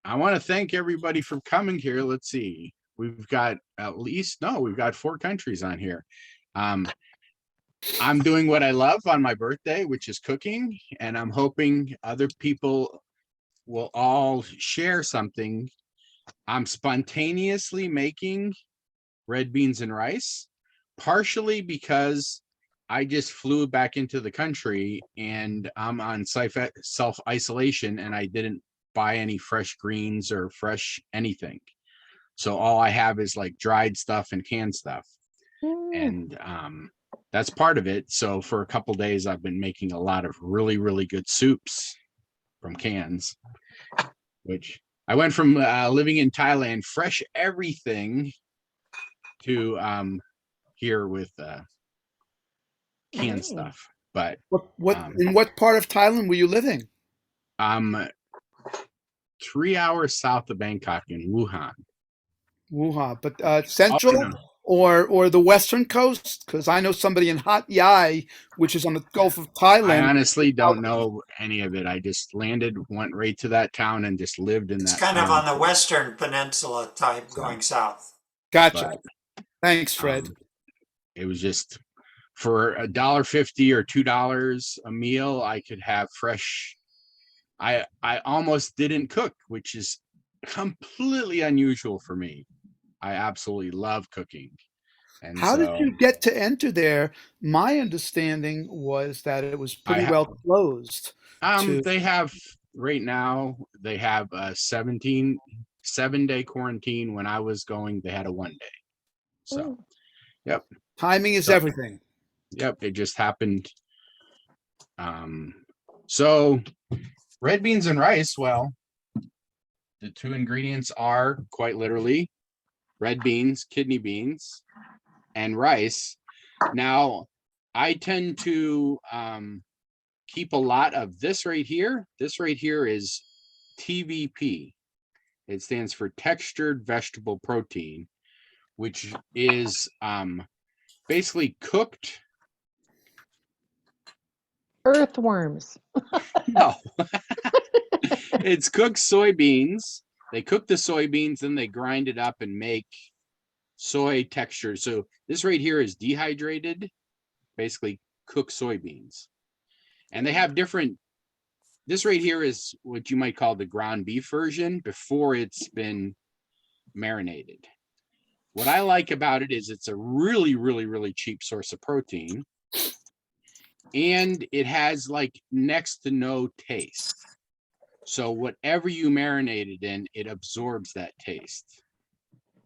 I want to thank everybody for coming here. Let's see. We've got we've got 4 countries on here. I'm doing what I love on my birthday, which is cooking, and I'm hoping other people will all share something. I'm spontaneously making red beans and rice, partially because I just flew back into the country and I'm on self-isolation and I didn't buy any fresh greens or fresh anything. So all I have is like dried stuff and canned stuff. And that's part of it. So for a couple days, I've been making a lot of really, really good soups from cans, which I went from living in Thailand, fresh everything, to here with canned stuff. But in what part of Thailand were you living? 3 hours south of Bangkok in Wuhan. Wuhan, but central or the western coast? Because I know somebody in Hat Yai, which is on the Gulf of Thailand. I honestly don't know any of it. I just landed, went right to that town, and just lived in that. It's kind of on the western peninsula type, going south. Gotcha. Thanks, Fred. It was just for $1.50 or $2 a meal. I could have fresh. I almost didn't cook, which is completely unusual for me. I absolutely love cooking. And how did you get to enter there? My understanding was that it was pretty well closed. They have right now. They have a 7-day quarantine. When I was going, they had a 1 day. So, yep. Timing is everything. Yep, it just happened. So red beans and rice. Well, the 2 ingredients are quite literally red beans, kidney beans, and rice. Now, I tend to keep a lot of this right here. This right here is TVP. It stands for textured vegetable protein, which is basically cooked earthworms. No. It's cooked soybeans. They cook the soybeans, then they grind it up and make soy texture. So this right here is dehydrated, basically cooked soybeans. And they have different, this right here is what you might call the ground beef version before it's been marinated. What I like about it is it's a really, really, really cheap source of protein. And it has like next to no taste. So whatever you marinate it in, it absorbs that taste.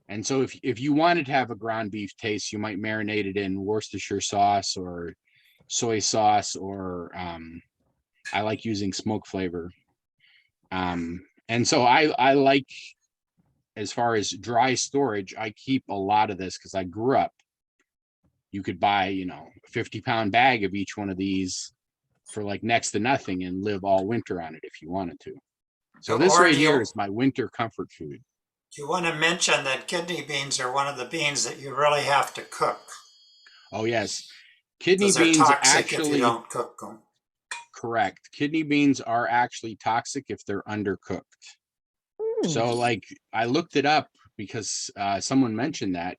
And so if you wanted to have a ground beef taste, you might marinate it in Worcestershire sauce or soy sauce, or I like using smoke flavor. And so I like, as far as dry storage, I keep a lot of this because I grew up. You could buy, a 50-pound bag of each one of these for like next to nothing and live all winter on it if you wanted to. So this right here is my winter comfort food. You want to mention that kidney beans are one of the beans that you really have to cook. Oh yes, kidney beans actually, if you don't cook them. Correct. Kidney beans are actually toxic if they're undercooked. So like I looked it up because someone mentioned that,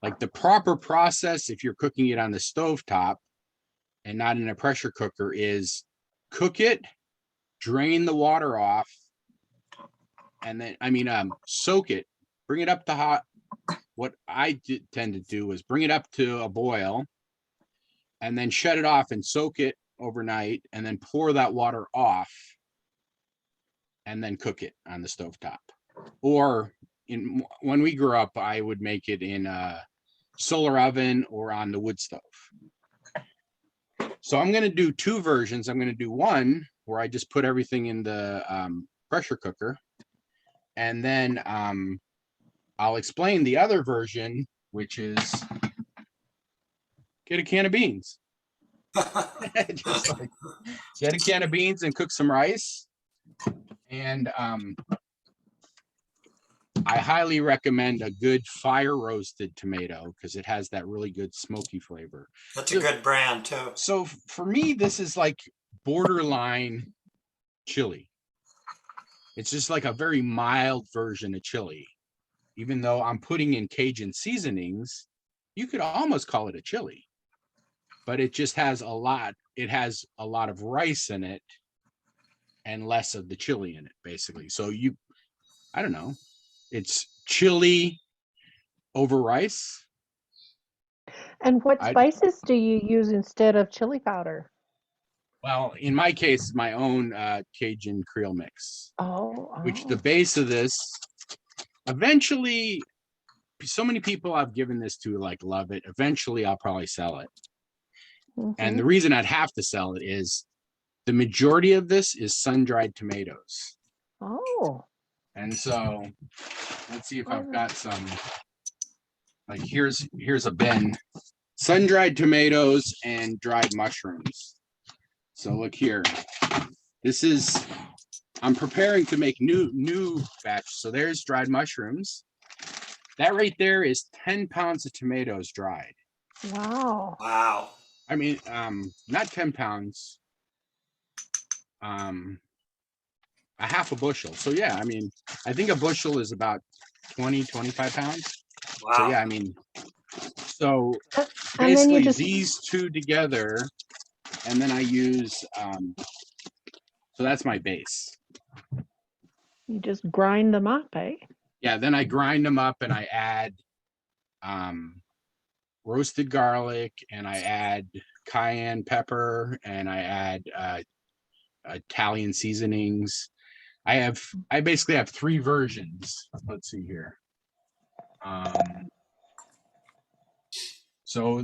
like the proper process if you're cooking it on the stovetop and not in a pressure cooker is cook it, drain the water off, and then soak it, bring it up to hot. What I tend to do is bring it up to a boil and then shut it off and soak it overnight and then pour that water off and then cook it on the stovetop. Or when we grew up, I would make it in a solar oven or on the wood stove. So I'm going to do 2 versions. I'm going to do one where I just put everything in the pressure cooker. And then I'll explain the other version, which is get a can of beans. Just like, get a can of beans and cook some rice. And I highly recommend a good fire roasted tomato because it has that really good smoky flavor. That's a good brand too. So for me, this is like borderline chili. It's just like a very mild version of chili. Even though I'm putting in Cajun seasonings, you could almost call it a chili. But it just has it has a lot of rice in it and less of the chili in it, basically. So I don't know, it's chili over rice. And what I spices do you use instead of chili powder? Well, in my case, my own Cajun Creole mix, Oh, which the oh. base of this, eventually, so many people I've given this to like love it. Eventually, I'll probably sell it. And the Mhm. reason I'd have to sell it is the majority of this is sun-dried tomatoes. Oh. And so let's see if I've Oh. got some, like here's a bin, sun-dried tomatoes and dried mushrooms. So look here, I'm preparing to make new batch. So there's dried mushrooms. That right there is 10 pounds of tomatoes dried. Wow. Wow. I mean, not 10 pounds, a half a bushel. So yeah, I mean, I think a bushel is about 25 pounds. Wow. So yeah, I mean, so And then you basically just these two together, and then I use, so that's my base. grind them up, eh? Yeah, then I grind them up and I add roasted garlic, and I add cayenne pepper, and I add Italian seasonings. I basically have 3 versions. Let's see here. So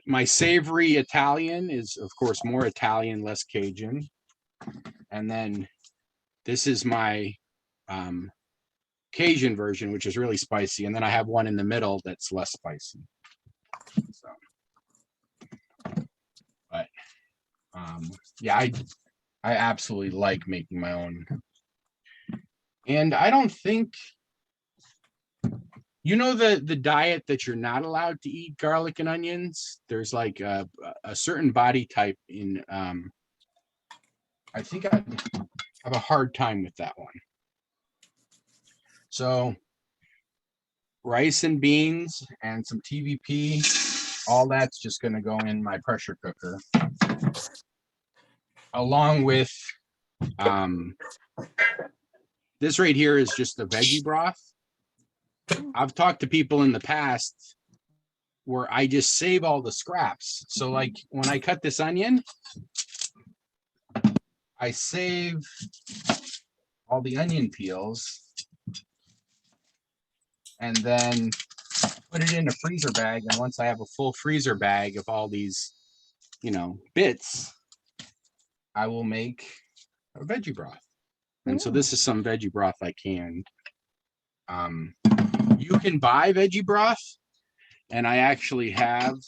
my savory Italian is of course more Italian, less Cajun. And then this is my Cajun version, which is really spicy. And then I have one in the middle that's less spicy. So, but yeah, I absolutely like making my own. And I don't think, the diet that you're not allowed to eat garlic and onions. There's like a certain body type in, I think I have a hard time with that one. So rice and beans and some TVP, all that's just going to go in my pressure cooker, along with this right here is just the veggie broth. I've talked to people in the past where I just save all the scraps. So like when I cut this onion, I save all the onion peels and then put it in a freezer bag. And once I have a full freezer bag of all these, bits, I will make a veggie broth. And so this is some veggie broth I canned. You can buy veggie broth, and I actually have,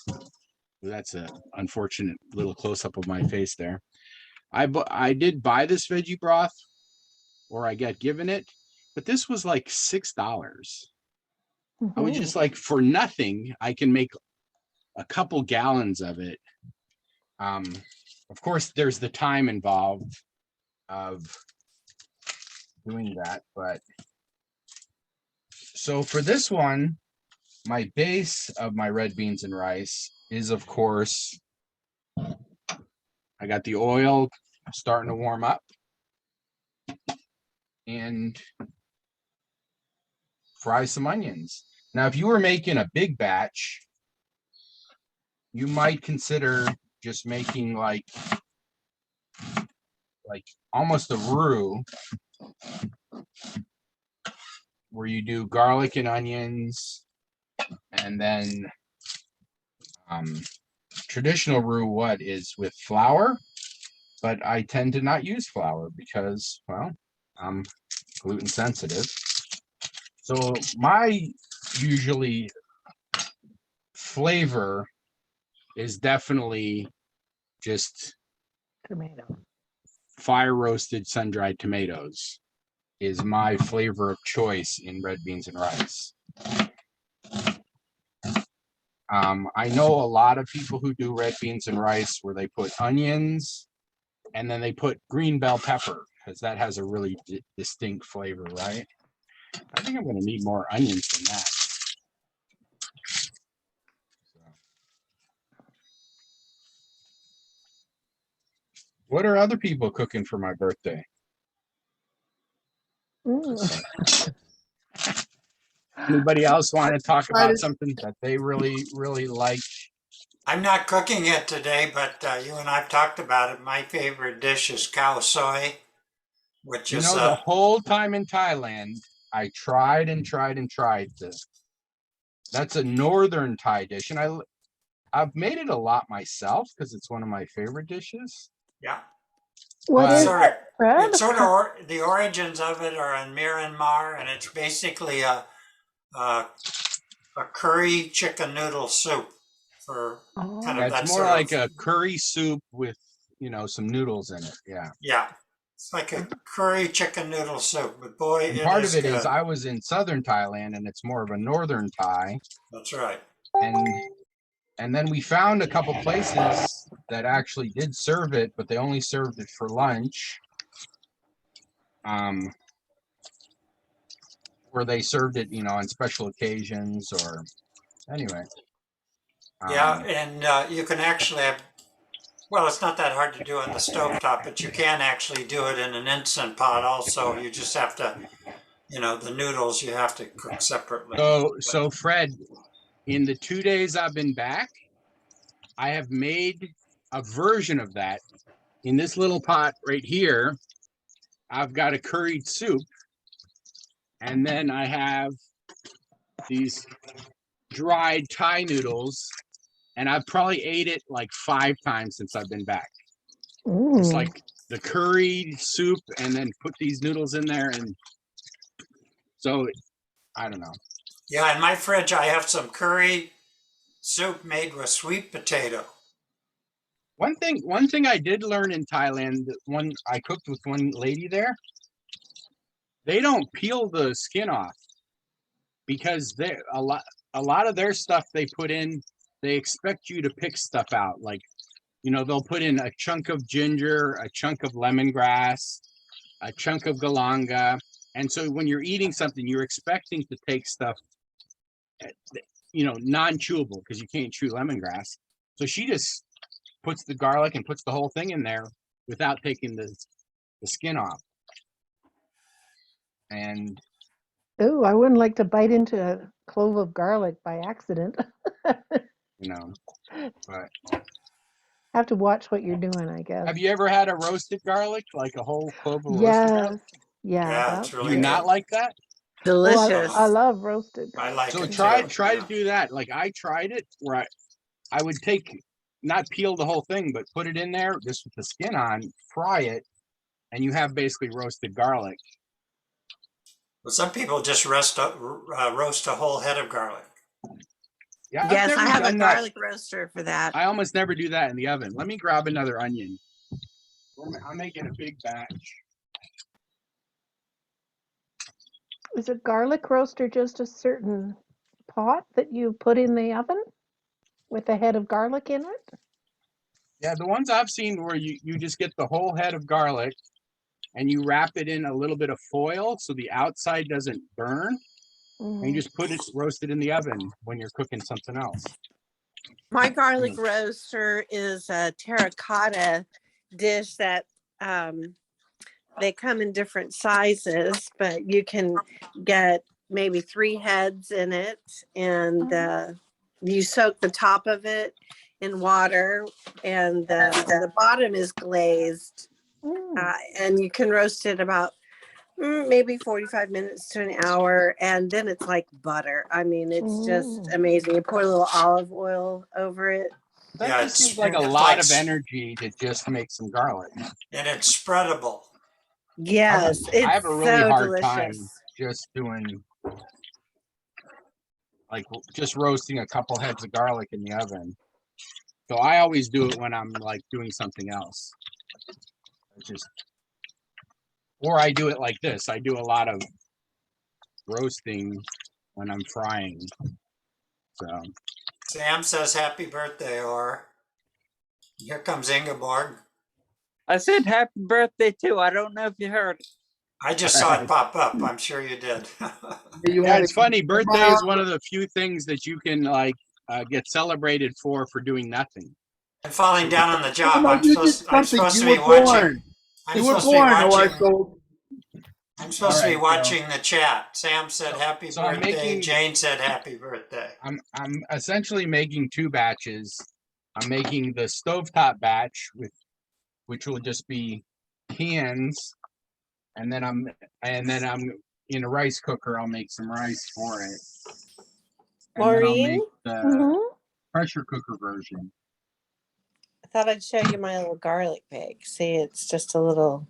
that's an unfortunate little close-up of my face there. I did buy this veggie broth, or I got given it, but this was like $6. I was just like, for nothing, I can make a couple gallons of it. Of course, there's the time involved of doing that, but so for this one, my base of my red beans and rice is, of course, I got the oil starting to warm up, and fry some onions. Now, if you were making a big batch, you might consider just making like almost a roux, where you do garlic and onions, and then traditional roux is with flour, but I tend to not use flour because, well, I'm gluten sensitive. So my usually flavor is definitely just Tomato. fire roasted sun-dried tomatoes is my flavor of choice in red beans and rice. I know a lot of people who do red beans and rice where they put onions and then they put green bell pepper. because that has a really distinct flavor, right? I think I'm going to need more onions than that. So. What are other people cooking for my birthday? Mm. Anybody else want to talk about Excited. something that they really, really like? I'm not cooking it today, but you and I've talked about it. My favorite dish is cow soy, which You is know, the whole time in Thailand, I tried and tried and tried this. That's a northern Thai dish, and I've made it a lot myself because it's one of my favorite dishes. yeah. What But is Sort of, it, Fred? it's sort of the origins of it are in Myanmar, and it's basically a curry chicken noodle soup for kind Oh, of yeah, it's that more sort like of, a curry soup with, you know, some noodles in it. Yeah. yeah. It's like a curry chicken noodle soup, but boy, And it part of is it is good. I was in southern Thailand and it's more of a northern Thai. That's right. And then we found a couple places that actually did serve it, but they only served it for lunch. Where they served it, you know, on special occasions or anyway. Yeah, and you can actually have, well, it's not that hard to do on the stovetop, but you can actually do it in an Instant Pot also. You just have to, the noodles you have to cook separately. So Fred, in the 2 days I've been back, I have made a version of that in this little pot right here. I've got a curried soup, and then I have these dried Thai noodles, and I've probably ate it like 5 times since I've been back. Just like the curry soup, and then put these noodles in there, and so I don't know. Yeah, in my fridge I have some curry soup made with sweet potato. One thing I did learn in Thailand, one I cooked with one lady there, they don't peel the skin off because they a lot of their stuff they put in, they expect you to pick stuff out. Like, you know, they'll put in a chunk of ginger, a chunk of lemongrass, a chunk of galanga. And so when you're eating something, you're expecting to take stuff, you know, non-chewable because you can't chew lemongrass. So she just puts the garlic and puts the whole thing in there without taking the skin off. And ooh, I wouldn't like to bite into a clove of garlic by accident. you know, but Have to watch what you're doing, I guess. have you ever had a roasted garlic, like a whole clove of roasted garlic? Yes. Yeah, Yeah, that's it's Do really you not good. like that? oh, Delicious. I love roasted I garlic. like So it try too. to do that. Like I tried it where I would take, not peel the whole thing, but put it in there just with the skin on, fry it, and you have basically roasted garlic. But some people just roast a whole head of garlic. Yeah, I've Yes, never I have a done that. garlic roaster for that. I almost never do that in the oven. Let me grab another onion. I'm making a big batch. Is a garlic roaster just a certain pot that you put in the oven with a head of garlic in it? Yeah, the ones I've seen where you just get the whole head of garlic and you wrap it in a little bit of foil so the outside doesn't burn, and you just roast it in the oven when you're cooking something else. My garlic roaster is a terracotta dish that they come in different sizes, but you can get maybe 3 heads in it, and you soak the top of it in water, and the bottom is glazed, and you can roast it about maybe 45 minutes to an hour, and then it's like butter. I mean, it's just amazing. You pour a little olive oil over it. That Yeah, just seems like a it's lot like of energy to just make some garlic. And it's spreadable. Yes, it's I have a really so hard time delicious. just doing, like, just roasting a couple heads of garlic in the oven. So I always do it when I'm like doing something else. Or I do it like this. I do a lot of roasting when I'm frying. So Sam says happy birthday, or here comes Ingeborg. I said happy birthday too. I don't know if you heard it. I just saw it pop up. I'm sure you did. You Yeah, had it's a- funny. Birthday is one of the few things that you can like get celebrated for doing nothing. And falling down on the Oh, job. no, I'm you did supposed something. to You be were watching. born. I'm You were supposed to be born, or watching. so. I'm supposed to be All right, watching the chat. Sam said happy so I'm birthday. making- Jane said happy birthday. I'm essentially making two batches. I'm making the stovetop batch which will just be cans, and then I'm in a rice cooker. I'll make some rice for it. And then I'll Maureen? make the Mm-hmm. pressure cooker version. I thought I'd show you my little garlic bake. See, it's just a little.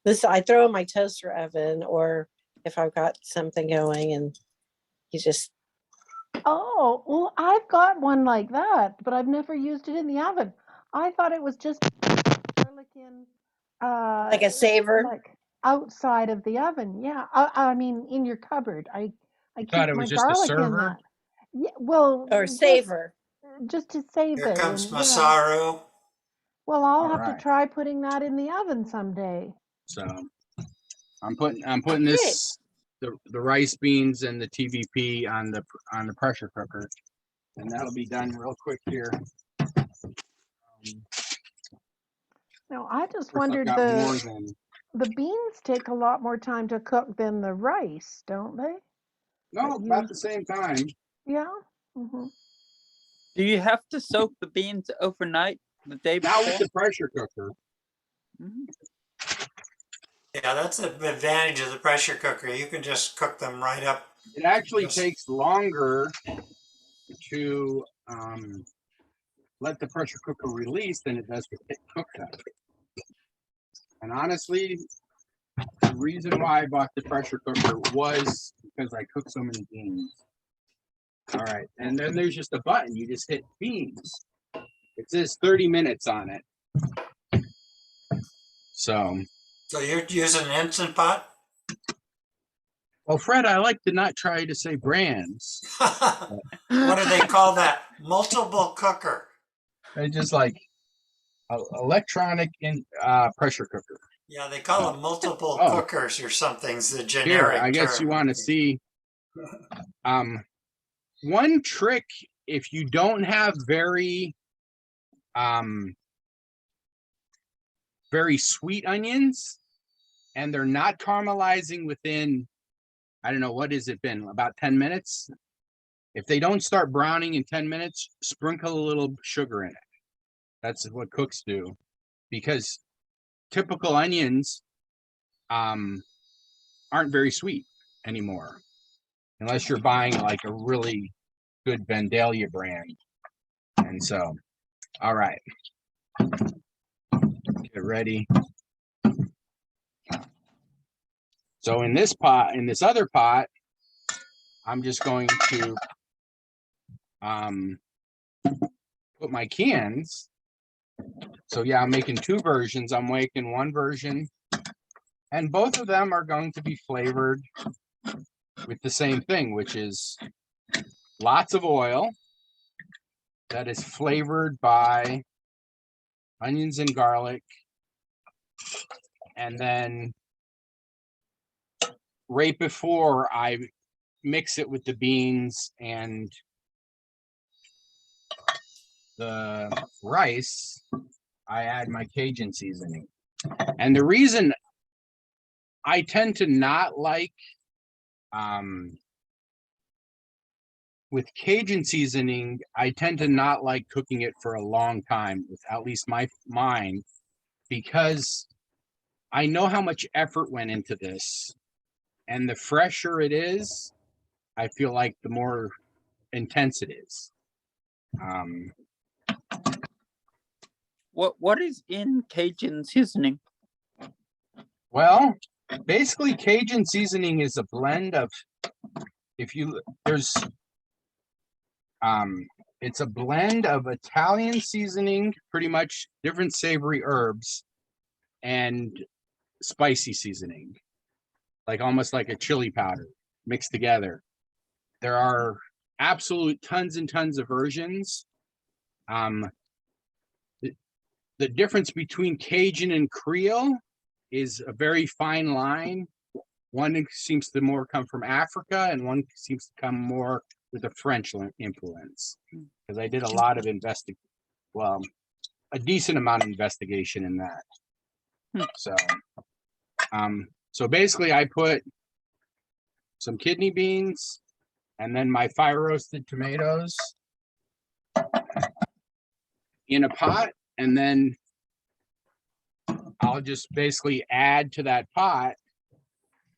This I throw in my toaster oven, or if I've got something going, and you just Oh, well, I've got one like that, but I've never used it in the oven. I thought it was just garlic in, like a saver. like outside of the oven. Yeah, I mean in your cupboard. I You keep thought it my was just a garlic in server? that. Yeah, well, Or saver. just to save Here it. comes And, Masaru. well, I'll All have to right. try putting that in the oven someday. So I'm putting Great. this the rice beans and the TVP on the pressure cooker, and that'll be done real quick here. Now, I just I've wondered got more than the beans take a lot more time to cook than the rice, don't they? no, But about the same time. Yeah. Hmm. Do you have to soak the beans overnight the day Now before? with the pressure cooker, Mhm. Yeah, that's the advantage of the pressure cooker. You can just cook them right up. it actually Yes. takes longer to let the pressure cooker release than it does to cook them. And honestly, the reason why I bought the pressure cooker was because I cook so many beans. All right, and then there's just a button. You just hit beans. It says 30 minutes on it. So, So you're using an Instant Pot? well, Fred, I like to not try to say brands. What do they call that? Multiple cooker. I just like electronic pressure cooker. Yeah, they call them multiple Oh. cookers or something's the Here, generic I guess term. you want to see one trick if you don't have very sweet onions and they're not caramelizing within, I don't know, what has it been, about 10 minutes? If they don't start browning in 10 minutes, sprinkle a little sugar in it. That's what cooks do, because typical onions aren't very sweet anymore, unless you're buying like a really good Vandalia brand. And so, all right, get ready. So in this other pot, I'm just going to put my cans. So yeah, I'm making two versions. I'm making one version, and both of them are going to be flavored with the same thing, which is lots of oil that is flavored by onions and garlic. And then right before I mix it with the beans and the rice, I add my Cajun seasoning. And the reason I tend to not like with Cajun seasoning, I tend to not like cooking it for a long time, with at least mine, because I know how much effort went into this, and the fresher it is, I feel like the more intense it is. What is in Cajun seasoning? Well, basically Cajun seasoning is a blend of, it's a blend of Italian seasoning, pretty much different savory herbs, and spicy seasoning, like almost like a chili powder mixed together. There are absolute tons and tons of versions. the difference between Cajun and Creole is a very fine line. One seems to more come from Africa, and one seems to come more with a French influence. Because I did a lot of a decent amount of investigation in that. So basically I put some kidney beans and then my fire roasted tomatoes in a pot, and then I'll just basically add to that pot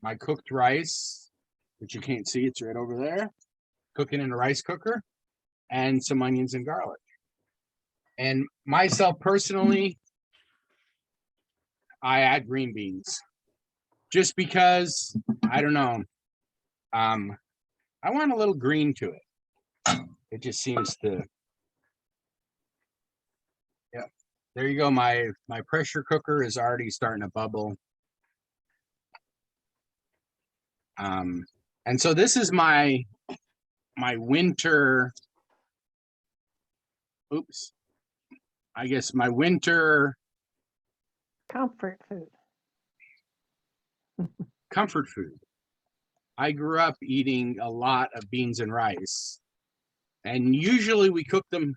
my cooked rice, which you can't see, it's right over there, cooking in a rice cooker, and some onions and garlic. And myself personally, I add green beans just because, I don't know, I want a little green to it. It just seems to, yeah. There you go. My pressure cooker is already starting to bubble. And so this is my winter, I guess my winter Comfort food. comfort food. I grew up eating a lot of beans and rice, and usually we cook them,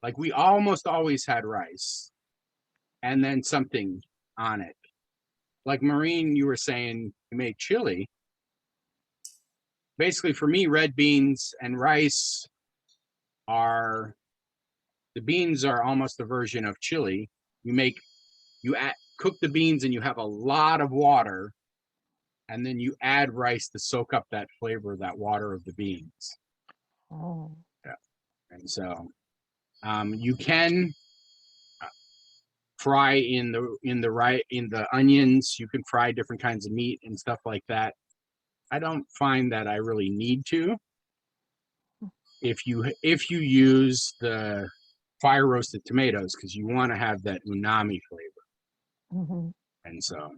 like we almost always had rice and then something on it. Like Maureen, you were saying you made chili. Basically for me, red beans and rice are, the beans are almost a version of chili. Cook the beans and you have a lot of water, and then you add rice to soak up that flavor, that water of the beans. Oh. Yeah. And so you can fry in the onions, you can fry different kinds of meat and stuff like that. I don't find that I really need to. If you use the fire roasted tomatoes, because you want to have that umami flavor. Mm-hmm. And so,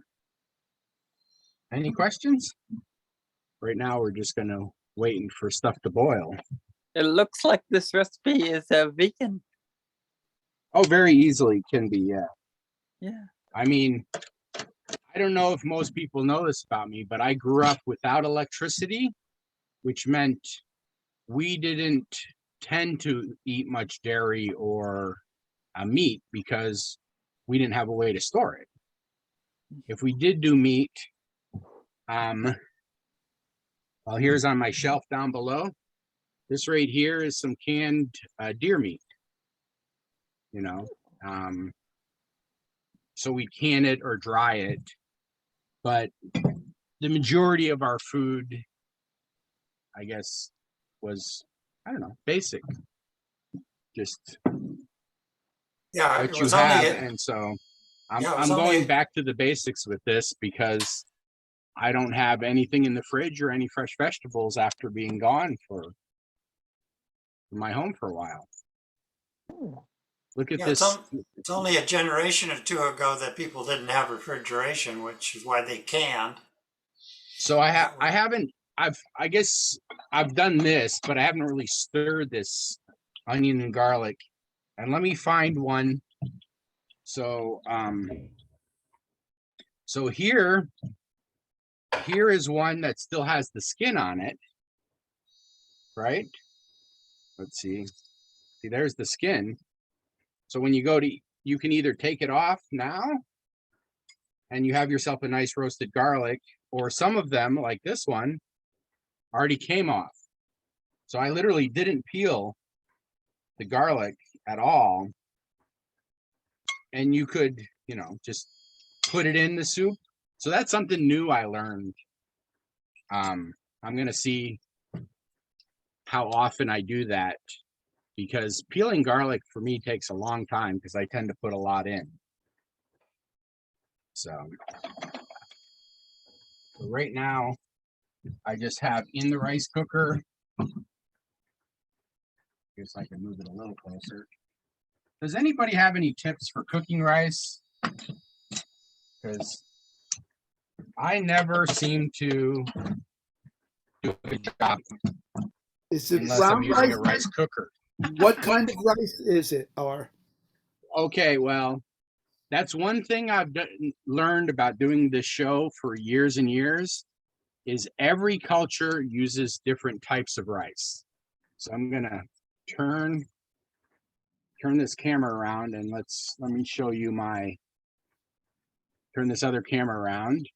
any questions? Right now, we're just gonna waiting for stuff to boil. It looks like this recipe is vegan. Oh, very easily can be, yeah. Yeah. I mean, I don't know if most people know this about me, but I grew up without electricity, which meant we didn't tend to eat much dairy or meat because we didn't have a way to store it. If we did do meat, well, here's on my shelf down below. This right here is some canned deer meat, you know. So we can it or dry it, but the majority of our food, I guess, was, I don't know, basic. Just Yeah, what it you was have, only, and so I'm Yeah, it was going only- back to the basics with this because I don't have anything in the fridge or any fresh vegetables after being gone for my home for a while. Ooh. Look at yeah, this. it's only a generation or two ago that people didn't have refrigeration, which is why they canned. So I guess I've done this, but I haven't really stirred this onion and garlic. And let me find one. So so here is one that still has the skin on it, right? Let's see. See, there's the skin. So when you go to, you can either take it off now and you have yourself a nice roasted garlic, or some of them, like this one, already came off. So I literally didn't peel the garlic at all. And you could, you know, just put it in the soup. So that's something new I learned. I'm gonna see how often I do that, because peeling garlic for me takes a long time because I tend to put a lot in. So right now, I just have in the rice cooker. Guess I can move it a little closer. Does anybody have any tips for cooking rice? Because I never seem to do a good job Is it unless I'm brown using rice? a rice cooker. What kind of rice is it? Or Okay, well, that's one thing I've learned about doing this show for years and years is every culture uses different types of rice. So I'm gonna turn this camera around and let me show you turn this other camera around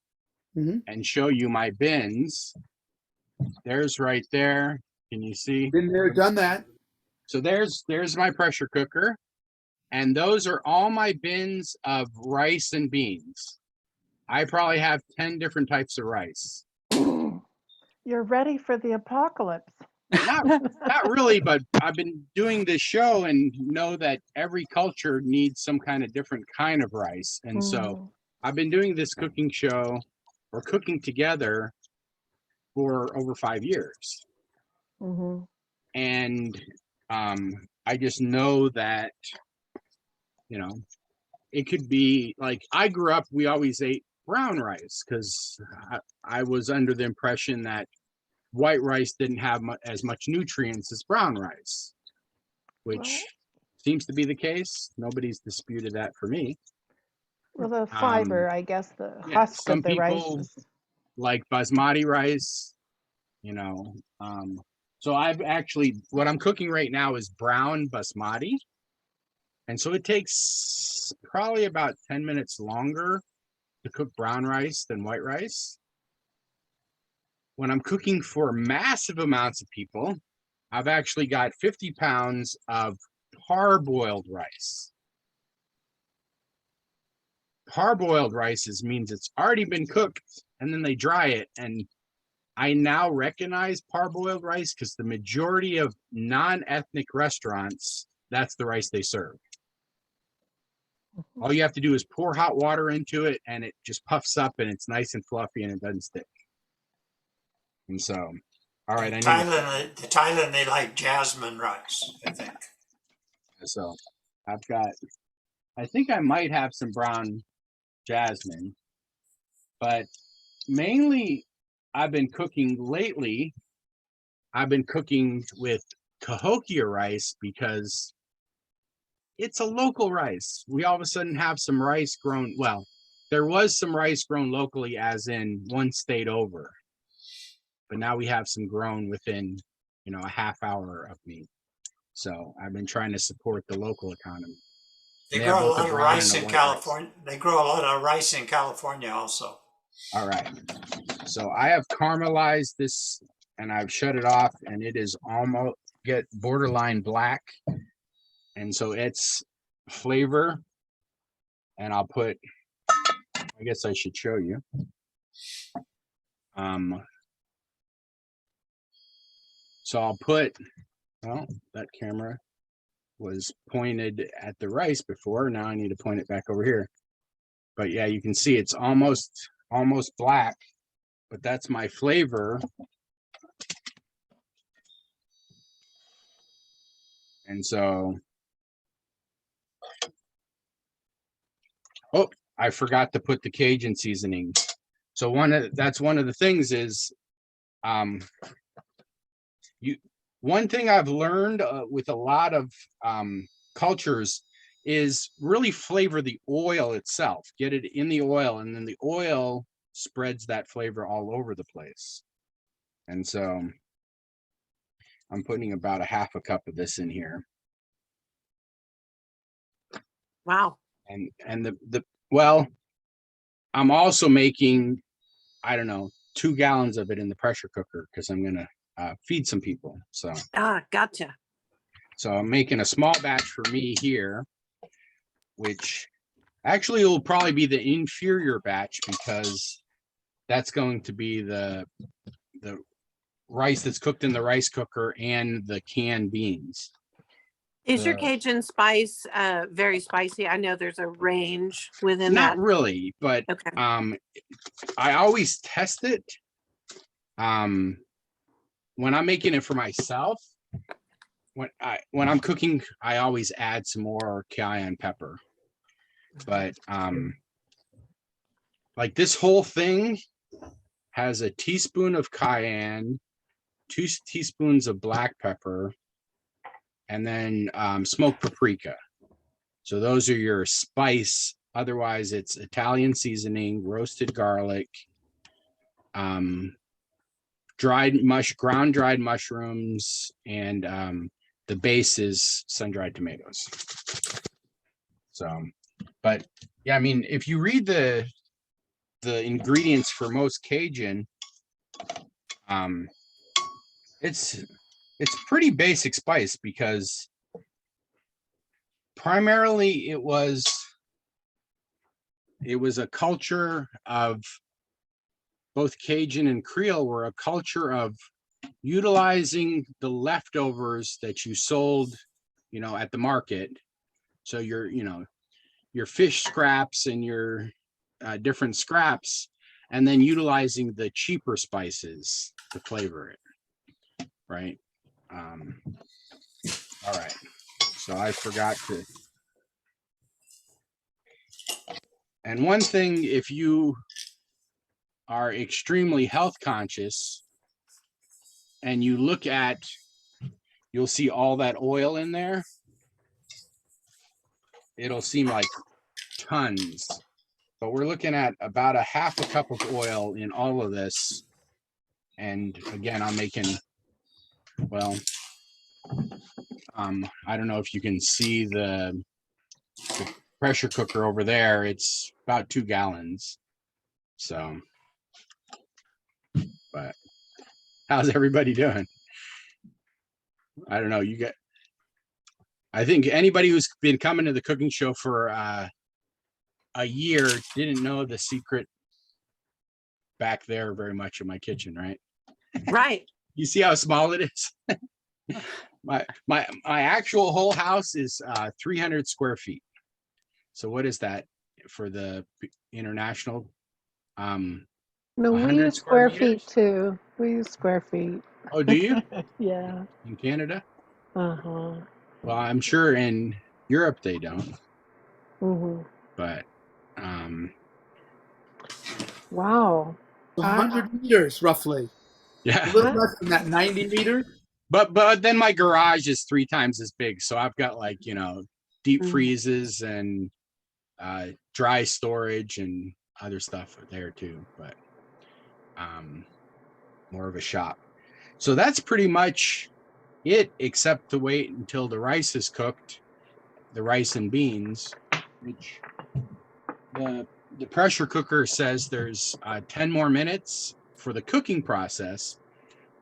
Mhm. and show you my bins. There's right there. Can you see? Been there, done that. So there's my pressure cooker. And those are all my bins of rice and beans. I probably have 10 different types of rice. You're ready for the apocalypse. Not really, but I've been doing this show and know that every culture needs some kind of different kind of rice. And so I've been doing this cooking show or cooking together for over 5 years. Mm-hmm. And I just know that, you know, it could be like I grew up, we always ate brown rice because I was under the impression that white rice didn't have as much nutrients as brown rice, which seems to be the case. Nobody's disputed that for me. Well, the fiber, I guess, the Yeah, husk some of the rice people is. like basmati rice, you know. So I've actually, what I'm cooking right now is brown basmati. And so it takes probably about 10 minutes longer to cook brown rice than white rice. When I'm cooking for massive amounts of people, I've actually got 50 pounds of parboiled rice. Parboiled rice means it's already been cooked and then they dry it. And I now recognize parboiled rice because the majority of non-ethnic restaurants, that's the rice they serve. All you have to do is pour hot water into it and it just puffs up and it's nice and fluffy and it doesn't stick. And so, all right, In Thailand, they like jasmine rice, I think. So I think I might have some brown jasmine, but mainly I've been cooking lately. I've been cooking with Cahokia rice because it's a local rice. We all of a sudden have some rice grown. Well, there was some rice grown locally, as in one state over, but now we have some grown within, a half hour of me. So I've been trying to support the local economy. They grow a lot of rice in California. They grow a lot of rice in California also. All right. So I have caramelized this and I've shut it off and it is almost get borderline black. And so it's flavor. And I'll put, I guess I should show you. So I'll put, well, that camera was pointed at the rice before. Now I need to point it back over here. But yeah, you can see it's almost black, but that's my flavor. And so, oh, I forgot to put the Cajun seasoning. So that's one of the things is, one thing I've learned with a lot of cultures is really flavor the oil itself. Get it in the oil, and then the oil spreads that flavor all over the place. And so I'm putting about a half a cup of this in here. Wow. And well, I'm also making, I don't know, 2 gallons of it in the pressure cooker because I'm gonna feed some people. So gotcha. So I'm making a small batch for me here, which actually will probably be the inferior batch because that's going to be the rice that's cooked in the rice cooker and the canned beans. Is your Cajun spice very spicy? I know there's a range within Not that. really, but Okay. I always test it. When I'm making it for myself, when I'm cooking, I always add some more cayenne pepper. But like this whole thing has a teaspoon of cayenne, 2 teaspoons of black pepper, and then smoked paprika. So those are your spice. Otherwise, it's Italian seasoning, roasted garlic, ground dried mushrooms, and the base is sun-dried tomatoes. So, but yeah, I mean, if you read the ingredients for most Cajun, it's pretty basic spice, because primarily it was a culture of, both Cajun and Creole were a culture of utilizing the leftovers that you sold, at the market. So your fish scraps and your different scraps, and then utilizing the cheaper spices to flavor it. Right. All right. So I forgot to. And one thing, if you are extremely health conscious and you look at, you'll see all that oil in there. It'll seem like tons, but we're looking at about a half a cup of oil in all of this. And again, I'm making, well, I don't know if you can see the pressure cooker over there. It's about 2 gallons. So, but how's everybody doing? I don't know. I think anybody who's been coming to the cooking show for a year didn't know the secret back there very much in my kitchen, right? Right. You see how small it is? my actual whole house is 300 square feet. So what is that for the international? No, we 100 use square square feet meters? too. We use square feet. Oh, do you? Yeah. In Canada? Uh-huh. Well, I'm sure in Europe they don't, Mm-hmm. but Wow. 100 meters roughly. A yeah. little less than that, 90 meters. But then my garage is 3 times as big, so I've got, like, deep Mm. freezes and dry storage and other stuff there too, but more of a shop. So that's pretty much it, except to wait until the rice is cooked, the rice and beans, which the pressure cooker says there's 10 more minutes for the cooking process,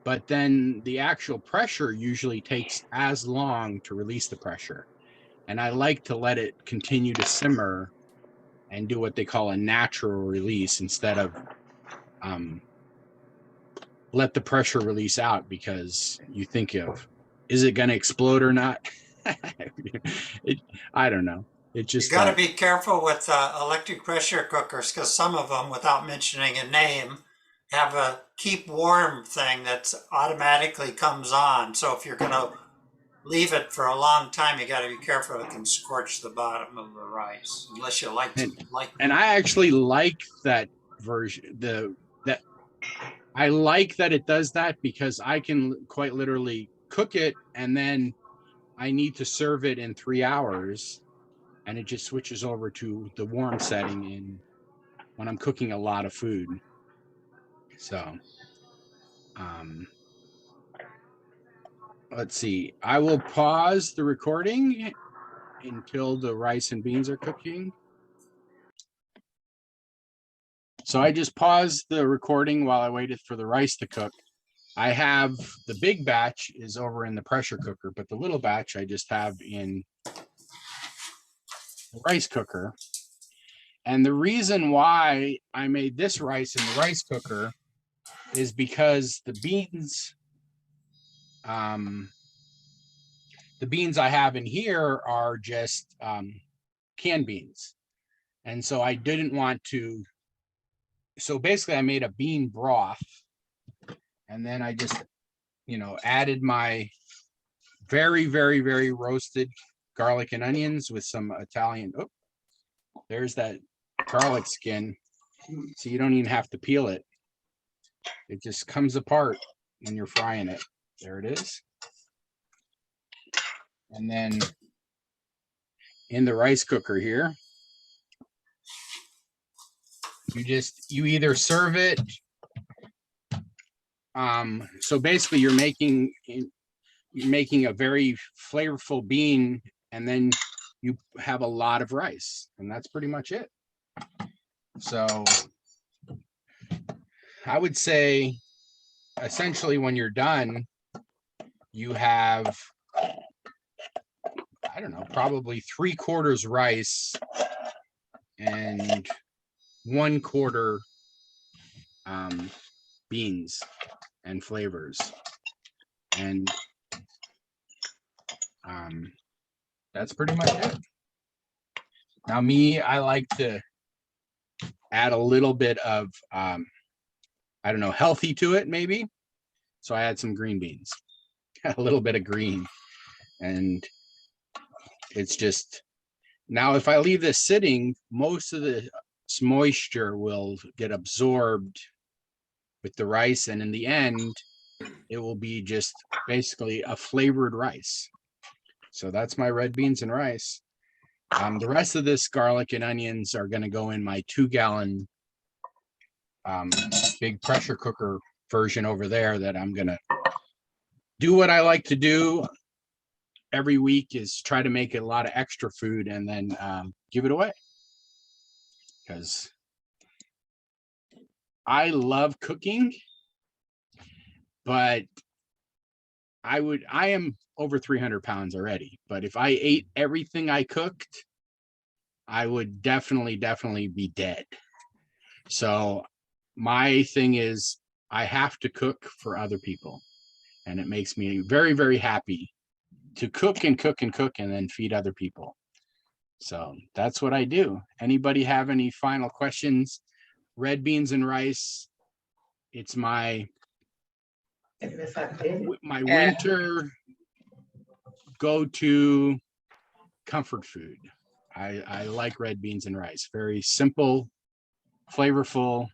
but then the actual pressure usually takes as long to release the pressure. And I like to let it continue to simmer and do what they call a natural release, instead of let the pressure release out, because you think of, is it going to explode or not? I don't know. It just You got to be careful with electric pressure cookers, because some of them, without mentioning a name, have a keep warm thing that automatically comes on. So if you're going to leave it for a long time, you got to be careful. It can scorch the bottom of the rice, unless you like to and I actually like that version. I like that it does that, because I can quite literally cook it and then I need to serve it in 3 hours, and it just switches over to the warm setting in when I'm cooking a lot of food. So let's see. I will pause the recording until the rice and beans are cooking. So I just paused the recording while I waited for the rice to cook. I have the big batch is over in the pressure cooker, but the little batch I just have in the rice cooker. And the reason why I made this rice in the rice cooker is because the beans I have in here are just canned beans. And so I didn't want to, so basically I made a bean broth, and then I just, added my very, very, very roasted garlic and onions with some Italian, oh, there's that garlic skin. So you don't even have to peel it. It just comes apart when you're frying it. There it is. And then in the rice cooker here. You either serve it. So basically you're making a very flavorful bean, and then you have a lot of rice, and that's pretty much it. So I would say essentially when you're done, you have, I don't know, probably 3/4 rice and 1/4 beans and flavors. And that's pretty much it. Now me, I like to add a little bit of, I don't know, healthy to it maybe. So I add some green beans, a little bit of green. And it's just, now if I leave this sitting, most of the moisture will get absorbed with the rice. And in the end, it will be just basically a flavored rice. So that's my red beans and rice. The rest of this garlic and onions are going to go in my 2-gallon big pressure cooker version over there that I'm going to do. What I like to do every week is try to make a lot of extra food and then give it away, because I love cooking, but I am over 300 pounds already, but if I ate everything I cooked, I would definitely be dead. So my thing is I have to cook for other people, and it makes me very, very happy to cook and cook and cook and then feed other people. So that's what I do. Anybody have any final questions? Red beans and rice. It's my winter go-to comfort food. I like red beans and rice. Very simple, flavorful.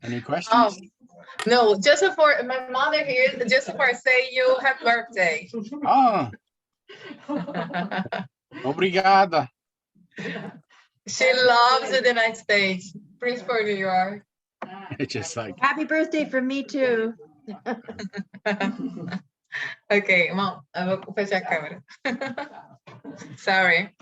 Any questions? No, just for my mother here, just for say you happy birthday. Oh, obrigada. She loves the United States. Prince for New York. It's just like, Happy birthday from me too. Ok, bom, eu vou fechar a câmera. Sorry.